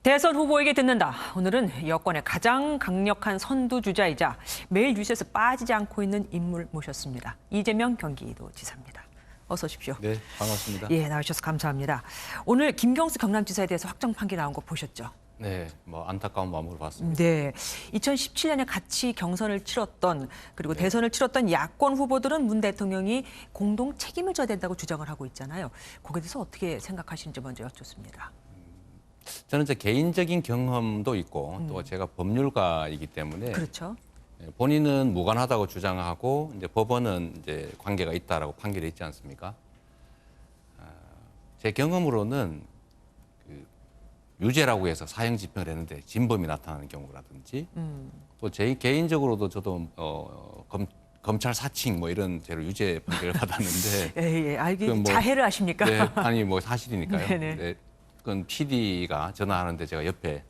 대선 후보에게 듣는다. 오늘은 여권의 가장 강력한 선두주자이자 매일 뉴스에서 빠지지 않고 있는 인물 모셨습니다. 이재명 경기도지사입니다. 어서 오십시오. 네, 반갑습니다. 예, 나와주셔서 감사합니다. 오늘 김경수 경남지사에 대해서 확정 판결 나온 거 보셨죠? 네, 안타까운 마음으로 봤습니다. 네, 2017년에 같이 경선을 치렀던 그리고 대선을 치렀던 야권 후보들은 문 대통령이 공동 책임을 져야 된다고 주장을 하고 있잖아요. 거기에 대해서 어떻게 생각하시는지 먼저 여쭙습니다. 저는 제 개인적인 경험도 있고 또 제가 법률가이기 때문에 그렇죠. 본인은 무관하다고 주장하고 이제 법원은 이제 관계가 있다라고 판결했지 않습니까? 제 경험으로는 그 유죄라고 해서 사형 집행을 했는데 진범이 나타나는 경우라든지 또 제 개인적으로도 저도 검찰 사칭 뭐 이런 죄로 유죄 판결을 받았는데 예, 알기 그 자해를 하십니까? 네, 아니 뭐 사실이니까요. 네네. 네, 그건 PD가 전화하는데 제가 옆에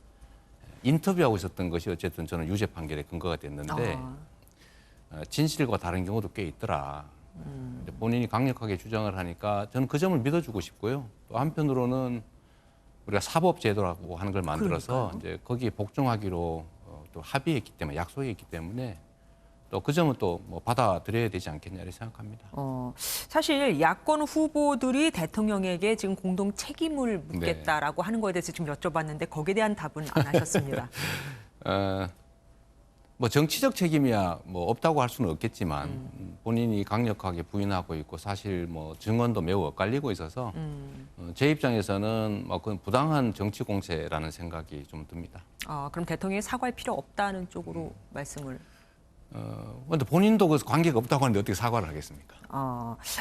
인터뷰하고 있었던 것이 어쨌든 저는 유죄 판결의 근거가 됐는데 진실과 다른 경우도 꽤 있더라. 근데 본인이 강력하게 주장을 하니까 저는 그 점을 믿어주고 싶고요. 또 한편으로는 우리가 사법제도라고 하는 걸 만들어서 그러니까요. 이제 거기에 복종하기로 또 합의했기 때문에 약속했기 때문에 또 그 점은 또 뭐 받아들여야 되지 않겠냐 이렇게 생각합니다. 사실 야권 후보들이 대통령에게 지금 공동 책임을 묻겠다라고 하는 거에 대해서 지금 여쭤봤는데 거기에 대한 답은 안 하셨습니다. 뭐 정치적 책임이야 뭐 없다고 할 수는 없겠지만 본인이 강력하게 부인하고 있고 사실 뭐 증언도 매우 엇갈리고 있어서 제 입장에서는 뭐 그건 부당한 정치 공세라는 생각이 좀 듭니다. 그럼 대통령이 사과할 필요 없다는 쪽으로 말씀을. 근데 본인도 그 관계가 없다고 하는데 어떻게 사과를 하겠습니까?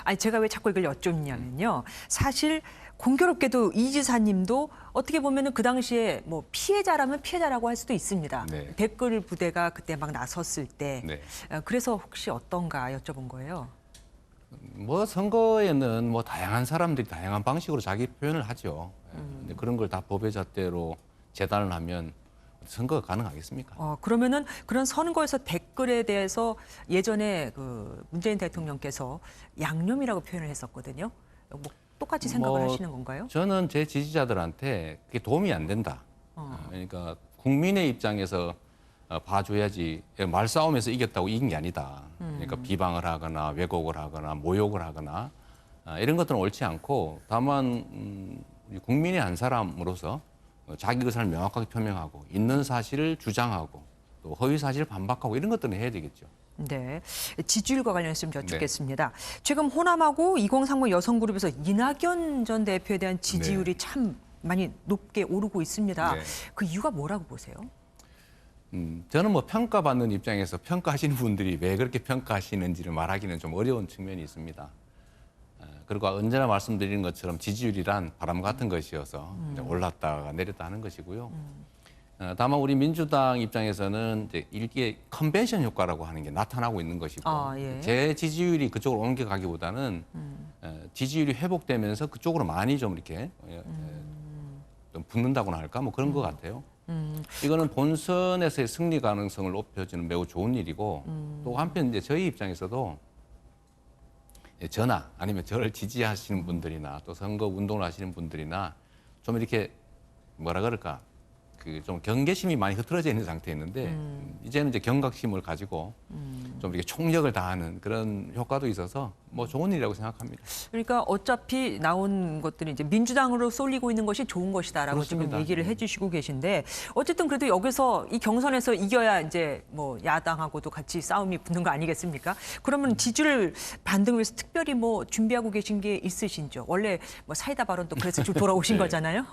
아니 제가 왜 자꾸 이걸 여쭙냐면요. 사실 공교롭게도 이 지사님도 어떻게 보면은 그 당시에 뭐 피해자라면 피해자라고 할 수도 있습니다. 네. 댓글 부대가 그때 막 나섰을 때. 네. 그래서 혹시 어떤가 여쭤본 거예요. 뭐 선거에는 뭐 다양한 사람들이 다양한 방식으로 자기 표현을 하죠. 근데 그런 걸 다 법의 잣대로 재단을 하면 선거가 가능하겠습니까? 그러면은 그런 선거에서 댓글에 대해서 예전에 그 문재인 대통령께서 양념이라고 표현을 했었거든요. 뭐 똑같이 생각을 뭐 하시는 건가요? 저는 제 지지자들한테 그게 도움이 안 된다. 그러니까 국민의 입장에서 봐줘야지 말싸움에서 이겼다고 이긴 게 아니다. 그러니까 비방을 하거나 왜곡을 하거나 모욕을 하거나 이런 것들은 옳지 않고 다만 국민의 한 사람으로서 자기 의사를 명확하게 표명하고 있는 사실을 주장하고 또 허위 사실을 반박하고 이런 것들은 해야 되겠죠. 네, 지지율과 관련해서 좀 여쭙겠습니다. 지금 호남하고 2030 여성그룹에서 이낙연 전 대표에 대한 지지율이 참 많이 높게 오르고 있습니다. 네. 그 이유가 뭐라고 보세요? 저는 뭐 평가받는 입장에서 평가하시는 분들이 왜 그렇게 평가하시는지를 말하기는 좀 어려운 측면이 있습니다. 그리고 언제나 말씀드리는 것처럼 지지율이란 바람 같은 것이어서 올랐다가 내렸다 하는 것이고요. 다만 우리 민주당 입장에서는 이제 이게 컨벤션 효과라고 하는 게 나타나고 있는 것이고 예. 제 지지율이 그쪽으로 옮겨가기보다는 지지율이 회복되면서 그쪽으로 많이 좀 이렇게 좀 붙는다고나 할까 뭐 그런 것 같아요. 이거는 본선에서의 승리 가능성을 높여주는 매우 좋은 일이고 또 한편 이제 저희 입장에서도 저나 아니면 저를 지지하시는 분들이나 또 선거 운동을 하시는 분들이나 좀 이렇게 뭐라 그럴까 그 좀 경계심이 많이 흐트러져 있는 상태였는데 이제는 이제 경각심을 가지고 좀 이렇게 총력을 다하는 그런 효과도 있어서 뭐 좋은 일이라고 생각합니다. 그러니까 어차피 나온 것들이 이제 민주당으로 쏠리고 있는 것이 좋은 것이다라고 그렇습니다. 지금 얘기를 해주시고 계신데 어쨌든 그래도 여기서 이 경선에서 이겨야 이제 뭐 야당하고도 같이 싸움이 붙는 거 아니겠습니까? 그러면 지지율 반등을 위해서 특별히 뭐 준비하고 계신 게 있으신죠? 원래 뭐 사이다 발언도 그래서 좀 돌아오신 네. 거잖아요.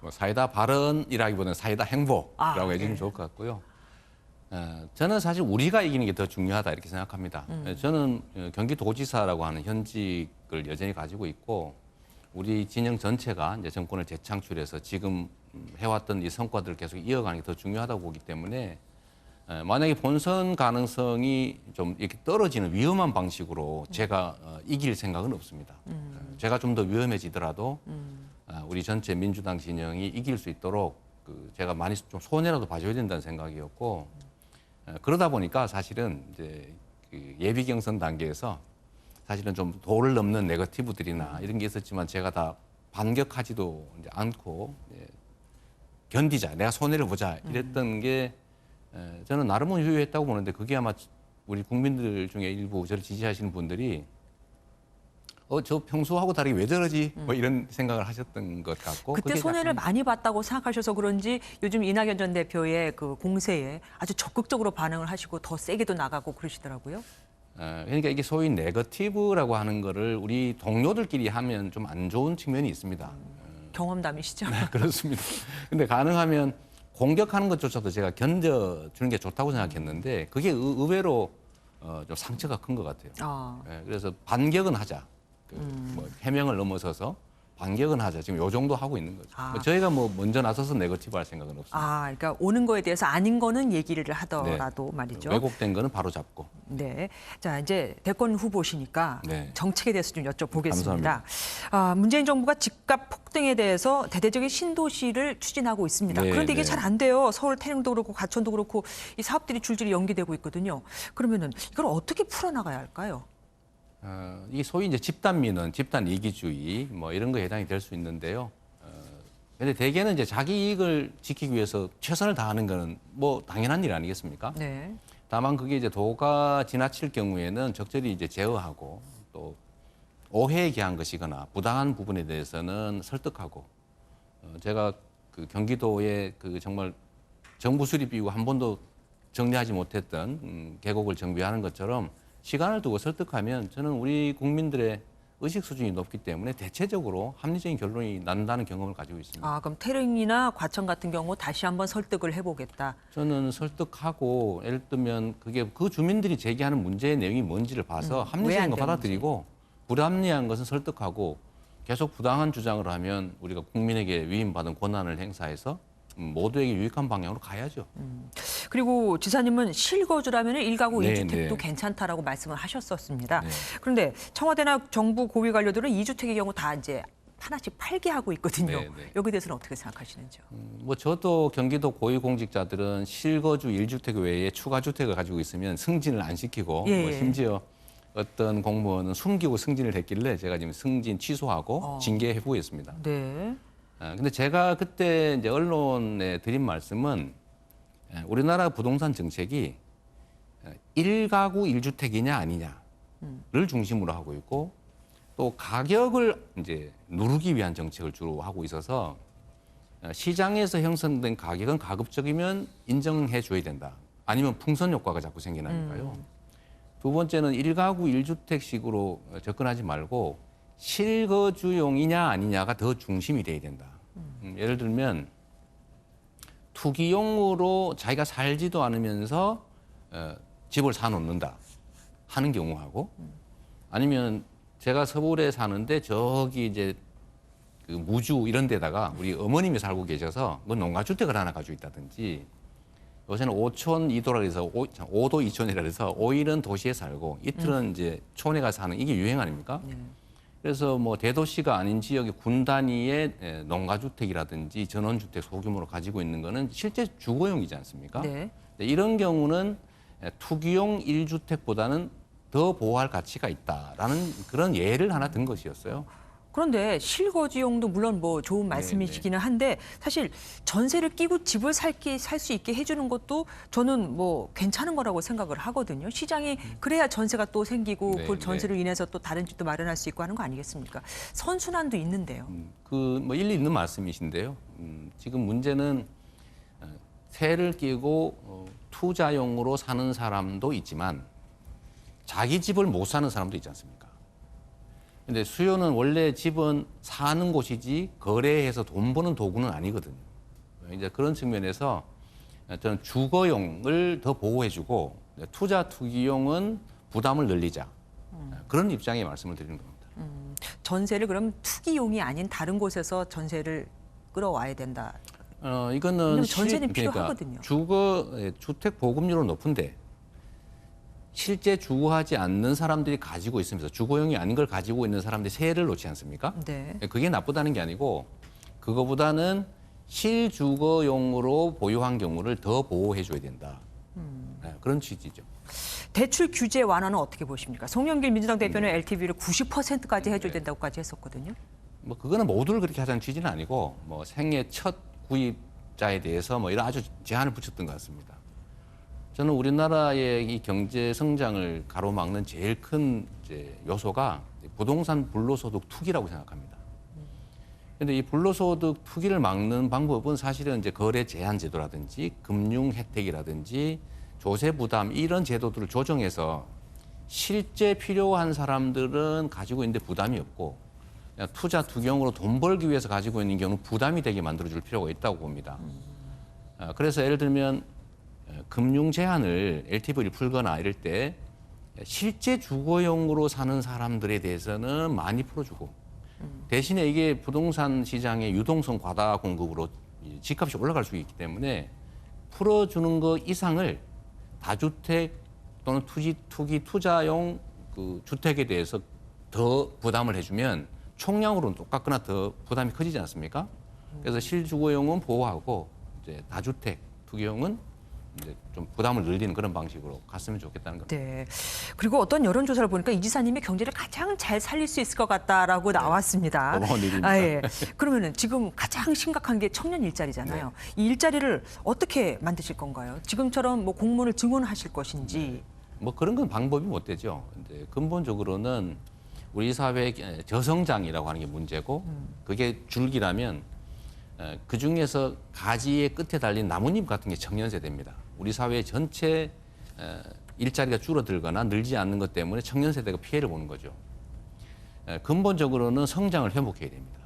뭐 사이다 발언이라기보다는 사이다 행보라고 해주면 예. 좋을 것 같고요. 저는 사실 우리가 이기는 게 더 중요하다 이렇게 생각합니다. 저는 경기도지사라고 하는 현직을 여전히 가지고 있고 우리 진영 전체가 이제 정권을 재창출해서 지금 해왔던 이 성과들을 계속 이어가는 게 더 중요하다고 보기 때문에 만약에 본선 가능성이 좀 이렇게 떨어지는 위험한 방식으로 제가 이길 생각은 없습니다. 제가 좀 더 위험해지더라도 우리 전체 민주당 진영이 이길 수 있도록 제가 많이 좀 손해라도 봐줘야 된다는 생각이었고 그러다 보니까 사실은 이제 그 예비 경선 단계에서 사실은 좀 도를 넘는 네거티브들이나 이런 게 있었지만 제가 다 반격하지도 이제 않고 견디자, 내가 손해를 보자 이랬던 게 저는 나름은 유효했다고 보는데 그게 아마 우리 국민들 중에 일부 저를 지지하시는 분들이 저 평소하고 다르게 왜 저러지? 뭐 이런 생각을 하셨던 것 같고. 그때 그게 손해를 약간 많이 봤다고 생각하셔서 그런지 요즘 이낙연 전 대표의 그 공세에 아주 적극적으로 반응을 하시고 더 세게도 나가고 그러시더라고요. 그러니까 이게 소위 네거티브라고 하는 거를 우리 동료들끼리 하면 좀 안 좋은 측면이 있습니다. 경험담이시죠? 그렇습니다. 근데 가능하면 공격하는 것조차도 제가 견뎌주는 게 좋다고 생각했는데 그게 의외로 좀 상처가 큰 것 같아요. 아. 그래서 반격은 하자. 뭐 해명을 넘어서서 반격은 하자. 지금 요 정도 하고 있는 거죠. 아. 뭐 저희가 뭐 먼저 나서서 네거티브 할 생각은 없습니다. 아, 그러니까 오는 거에 대해서 아닌 거는 얘기를 하더라도 말이죠. 왜곡된 거는 바로 잡고. 네. 자, 이제 대권 후보시니까 네. 정책에 대해서 좀 여쭤보겠습니다. 감사합니다. 문재인 정부가 집값 폭등에 대해서 대대적인 신도시를 추진하고 있습니다. 네, 그런데 이게 네. 잘 안 돼요. 서울 태릉도 그렇고 가천도 그렇고 이 사업들이 줄줄이 연기되고 있거든요. 그러면은 이걸 어떻게 풀어나가야 할까요? 이 소위 이제 집단 민원, 집단 이기주의 뭐 이런 거에 해당이 될 수 있는데요. 근데 대개는 이제 자기 이익을 지키기 위해서 최선을 다하는 거는 뭐 당연한 일 아니겠습니까? 네. 다만 그게 이제 도가 지나칠 경우에는 적절히 이제 제어하고 또 오해에 기한 것이거나 부당한 부분에 대해서는 설득하고 제가 그 경기도에 그 정말 정부 수립 이후 한 번도 정리하지 못했던 계곡을 정비하는 것처럼 시간을 두고 설득하면 저는 우리 국민들의 의식 수준이 높기 때문에 대체적으로 합리적인 결론이 난다는 경험을 가지고 있습니다. 아, 그럼 태릉이나 과천 같은 경우 다시 한번 설득을 해보겠다. 저는 설득하고 예를 들면 그게 그 주민들이 제기하는 문제의 내용이 뭔지를 봐서 왜안 합리적인 거 되는지. 받아들이고 불합리한 것은 설득하고 계속 부당한 주장을 하면 우리가 국민에게 위임받은 권한을 행사해서 모두에게 유익한 방향으로 가야죠. 그리고 지사님은 실거주라면 일가구 네, 2주택도 네. 괜찮다라고 말씀을 하셨었습니다. 네. 그런데 청와대나 정부 고위 관료들은 2주택의 경우 다 이제 하나씩 팔게 하고 있거든요. 네, 네. 여기에 대해서는 어떻게 생각하시는지요? 뭐 저도 경기도 고위공직자들은 실거주 1주택 외에 추가 주택을 가지고 있으면 승진을 안 시키고 예, 뭐 예. 심지어 어떤 공무원은 숨기고 승진을 했길래 제가 지금 승진 취소하고 징계해 보겠습니다. 네. 근데 제가 그때 이제 언론에 드린 말씀은 우리나라 부동산 정책이 1가구 1주택이냐 아니냐를 중심으로 하고 있고 또 가격을 이제 누르기 위한 정책을 주로 하고 있어서 시장에서 형성된 가격은 가급적이면 인정해 줘야 된다. 아니면 풍선 효과가 자꾸 생기나니까요. 두 번째는 1가구 1주택식으로 접근하지 말고 실거주용이냐 아니냐가 더 중심이 돼야 된다. 예를 들면 투기용으로 자기가 살지도 않으면서 집을 사놓는다 하는 경우하고 아니면 제가 서울에 사는데 저기 이제 그 무주 이런 데다가 우리 어머님이 살고 계셔서 뭐 농가주택을 하나 가지고 있다든지 요새는 5촌 2도라 해서 5도 2촌이라 해서 5일은 도시에 살고 이틀은 이제 촌에 가서 사는 이게 유행 아닙니까? 그래서 뭐 대도시가 아닌 지역의 군 단위의 농가주택이라든지 전원주택 소규모로 가지고 있는 거는 실제 주거용이지 않습니까? 네. 이런 경우는 투기용 1주택보다는 더 보호할 가치가 있다라는 그런 예를 하나 든 것이었어요. 그런데 실거주용도 물론 뭐 좋은 말씀이시기는 한데 사실 전세를 끼고 집을 살 수 있게 해주는 것도 저는 뭐 괜찮은 거라고 생각을 하거든요. 시장이 그래야 전세가 또 생기고 네, 그 전세로 인해서 또 다른 집도 마련할 수 있고 하는 거 아니겠습니까? 선순환도 있는데요. 그 뭐 일리 있는 말씀이신데요. 지금 문제는 세를 끼고 투자용으로 사는 사람도 있지만 자기 집을 못 사는 사람도 있지 않습니까? 근데 수요는 원래 집은 사는 곳이지 거래해서 돈 버는 도구는 아니거든요. 이제 그런 측면에서 저는 주거용을 더 보호해주고 투자 투기용은 부담을 늘리자 그런 입장의 말씀을 드리는 겁니다. 전세를 그럼 투기용이 아닌 다른 곳에서 전세를 끌어와야 된다. 이거는 왜냐면 전세는 그러니까 필요하거든요. 주택 보급률은 높은데 실제 주거하지 않는 사람들이 가지고 있으면서 주거용이 아닌 걸 가지고 있는 사람들이 세를 놓지 않습니까? 네. 그게 나쁘다는 게 아니고 그거보다는 실주거용으로 보유한 경우를 더 보호해 줘야 된다. 그런 취지죠. 대출 규제 완화는 어떻게 보십니까? 송영길 민주당 대표는 네. LTV를 90%까지 해줘야 된다고까지 했었거든요. 뭐 그거는 모두를 그렇게 하자는 취지는 아니고 뭐 생애 첫 구입 기업자에 대해서 뭐 이런 아주 제한을 붙였던 것 같습니다. 저는 우리나라의 이 경제 성장을 가로막는 제일 큰 이제 요소가 부동산 불로소득 투기라고 생각합니다. 그런데 이 불로소득 투기를 막는 방법은 사실은 이제 거래 제한 제도라든지 금융 혜택이라든지 조세 부담 이런 제도들을 조정해서 실제 필요한 사람들은 가지고 있는데 부담이 없고 그냥 투자 투기용으로 돈 벌기 위해서 가지고 있는 경우는 부담이 되게 만들어줄 필요가 있다고 봅니다. 그래서 예를 들면 금융 제한을 LTV를 풀거나 이럴 때 실제 주거용으로 사는 사람들에 대해서는 많이 풀어주고 대신에 이게 부동산 시장의 유동성 과다 공급으로 집값이 올라갈 수 있기 때문에 풀어주는 것 이상을 다주택 또는 투기 투자용 그 주택에 대해서 더 부담을 해주면 총량으로는 똑같거나 더 부담이 커지지 않습니까? 그래서 실주거용은 보호하고 이제 다주택 투기용은 이제 좀 부담을 늘리는 그런 방식으로 갔으면 좋겠다는 겁니다. 네. 그리고 어떤 여론조사를 보니까 이 지사님이 경제를 가장 잘 살릴 수 있을 것 같다라고 나왔습니다. 고마운 일입니다. 아, 예. 그러면은 지금 가장 심각한 게 청년 일자리잖아요. 이 일자리를 어떻게 만드실 건가요? 지금처럼 뭐 공무원을 증원하실 것인지. 뭐 그런 건 방법이 못 되죠. 근데 근본적으로는 우리 사회의 저성장이라고 하는 게 문제고 그게 줄기라면 그 중에서 가지의 끝에 달린 나뭇잎 같은 게 청년 세대입니다. 우리 사회 전체 일자리가 줄어들거나 늘지 않는 것 때문에 청년 세대가 피해를 보는 거죠. 근본적으로는 성장을 회복해야 됩니다.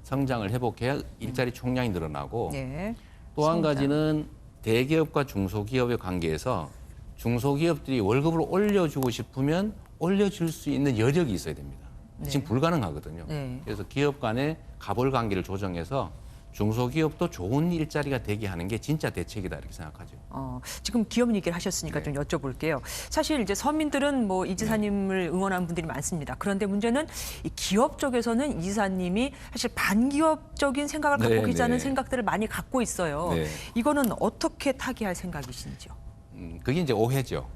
성장을 회복해야 일자리 총량이 늘어나고 네. 또 한 가지는 대기업과 중소기업의 관계에서 중소기업들이 월급을 올려주고 싶으면 올려줄 수 있는 여력이 있어야 됩니다. 네. 지금 불가능하거든요. 네. 그래서 기업 간의 가벌 관계를 조정해서 중소기업도 좋은 일자리가 되게 하는 게 진짜 대책이다 이렇게 생각하죠. 지금 기업 얘기를 하셨으니까 네. 좀 여쭤볼게요. 사실 이제 서민들은 뭐 이 지사님을 응원하는 분들이 많습니다. 그런데 문제는 이 기업 쪽에서는 이 지사님이 사실 반기업적인 생각을 갖고 네, 계시다는 네. 생각들을 많이 갖고 있어요. 네. 이거는 어떻게 타개할 생각이신지요? 그게 이제 오해죠.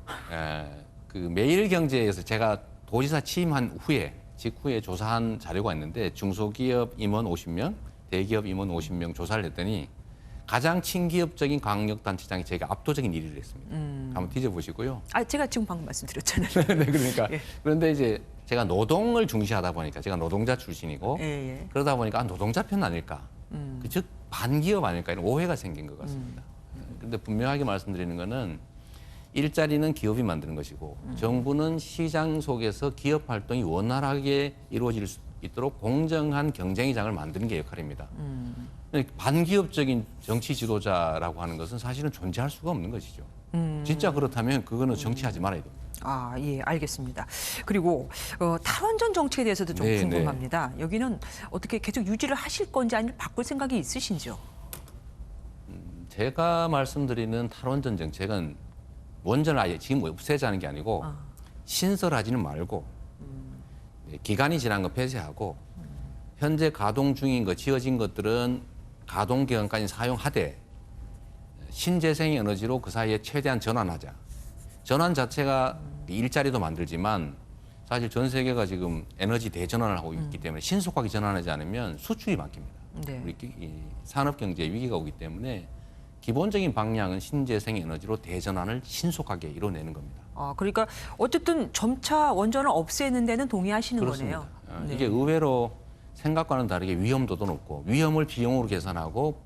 그 매일경제에서 제가 도지사 취임한 후에 직후에 조사한 자료가 있는데 중소기업 임원 50명, 대기업 임원 50명 조사를 했더니 가장 친기업적인 광역단체장이 제가 압도적인 1위를 했습니다. 한번 뒤져보시고요. 제가 지금 방금 말씀드렸잖아요. 네, 그러니까. 예. 그런데 이제 제가 노동을 중시하다 보니까 제가 노동자 출신이고 예, 예. 그러다 보니까 노동자 편 아닐까. 즉 반기업 아닐까 이런 오해가 생긴 것 같습니다. 그런데 분명하게 말씀드리는 거는 일자리는 기업이 만드는 것이고 정부는 시장 속에서 기업 활동이 원활하게 이루어질 수 있도록 공정한 경쟁의장을 만드는 게 역할입니다. 반기업적인 정치 지도자라고 하는 것은 사실은 존재할 수가 없는 것이죠. 진짜 그렇다면 그거는 정치하지 말아야 됩니다. 예, 알겠습니다. 그리고 탈원전 정책에 대해서도 좀 네, 궁금합니다. 여기는 어떻게 계속 유지를 하실 건지 아니면 바꿀 생각이 있으신지요? 제가 말씀드리는 탈원전 정책은 원전을 아예 지금 없애자는 게 아니고 신설하지는 말고 기간이 지난 거 폐쇄하고 현재 가동 중인 거 지어진 것들은 가동 기간까지 사용하되 신재생 에너지로 그 사이에 최대한 전환하자. 전환 자체가 일자리도 만들지만 사실 전 세계가 지금 에너지 대전환을 하고 있기 때문에 신속하게 전환하지 않으면 수출이 막힙니다. 네. 우리 산업 경제에 위기가 오기 때문에 기본적인 방향은 신재생 에너지로 대전환을 신속하게 이뤄내는 겁니다. 그러니까 어쨌든 점차 원전을 없애는 데는 동의하시는 그렇습니다. 거네요. 네. 이게 의외로 생각과는 다르게 위험도도 높고 위험을 비용으로 계산하고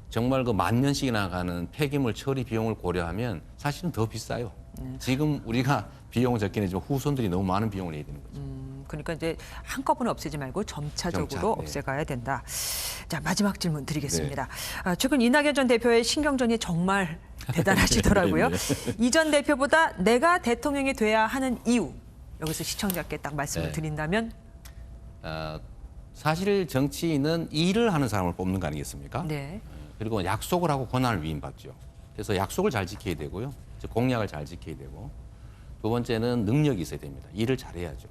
정말 그 만 년씩이나 가는 폐기물 처리 비용을 고려하면 사실은 더 비싸요. 지금 우리가 비용은 적긴 하지만 후손들이 너무 많은 비용을 내야 되는 거죠. 그러니까 이제 한꺼번에 없애지 말고 점차적으로 점차, 네. 없애가야 된다. 자, 마지막 질문 드리겠습니다. 최근 이낙연 전 대표의 신경전이 정말 대단하시더라고요. 네, 이 전 대표보다 내가 대통령이 돼야 하는 이유. 여기서 시청자께 딱 말씀을 네. 드린다면 사실 정치인은 일을 하는 사람을 뽑는 거 아니겠습니까? 네. 그리고 약속을 하고 권한을 위임받죠. 그래서 약속을 잘 지켜야 되고요. 즉 공약을 잘 지켜야 되고 두 번째는 능력이 있어야 됩니다. 일을 잘해야죠.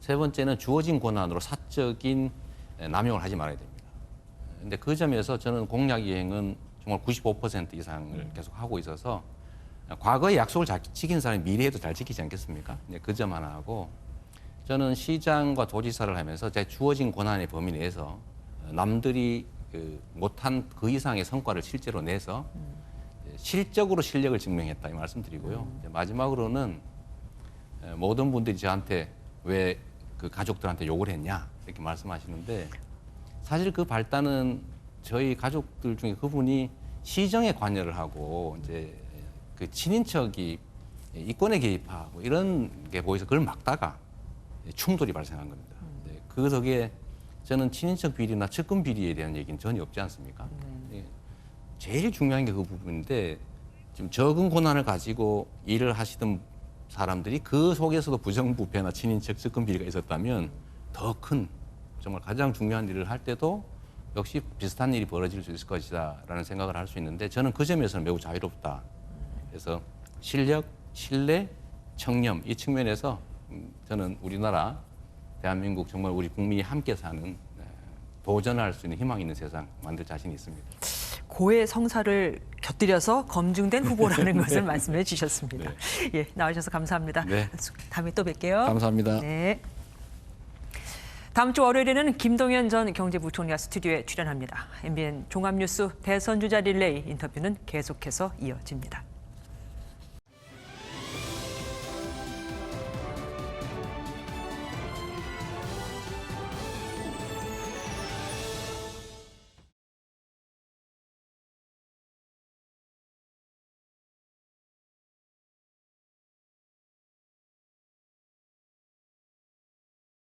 세 번째는 주어진 권한으로 사적인 남용을 하지 말아야 됩니다. 그런데 그 점에서 저는 공약 이행은 정말 95% 이상을 계속 하고 있어서 과거에 약속을 잘 지킨 사람이 미래에도 잘 지키지 않겠습니까? 그 점 하나 하고 저는 시장과 도지사를 하면서 제 주어진 권한의 범위 내에서 남들이 못한 그 이상의 성과를 실제로 내서 실적으로 실력을 증명했다 이 말씀드리고요. 이제 마지막으로는 모든 분들이 저한테 왜 그 가족들한테 욕을 했냐 이렇게 말씀하시는데 사실 그 발단은 저희 가족들 중에 그분이 시정에 관여를 하고 이제 그 친인척이 이권에 개입하고 이런 게 보여서 그걸 막다가 충돌이 발생한 겁니다. 그 덕에 저는 친인척 비리나 측근 비리에 대한 얘기는 전혀 없지 않습니까? 제일 중요한 게 그 부분인데 지금 적은 권한을 가지고 일을 하시던 사람들이 그 속에서도 부정부패나 친인척 측근 비리가 있었다면 더 큰 정말 가장 중요한 일을 할 때도 역시 비슷한 일이 벌어질 수 있을 것이다라는 생각을 할 수 있는데 저는 그 점에서는 매우 자유롭다. 그래서 실력, 신뢰, 청렴 이 측면에서 저는 우리나라 대한민국 정말 우리 국민이 함께 사는 도전할 수 있는 희망 있는 세상 만들 자신이 있습니다. 고의 성사를 곁들여서 검증된 후보라는 것을 말씀해 주셨습니다. 예, 나와주셔서 감사합니다. 네. 다음에 또 뵐게요. 감사합니다. 네. 다음 주 월요일에는 김동연 전 경제부총리가 스튜디오에 출연합니다. MBN 종합뉴스 대선 주자 릴레이 인터뷰는 계속해서 이어집니다.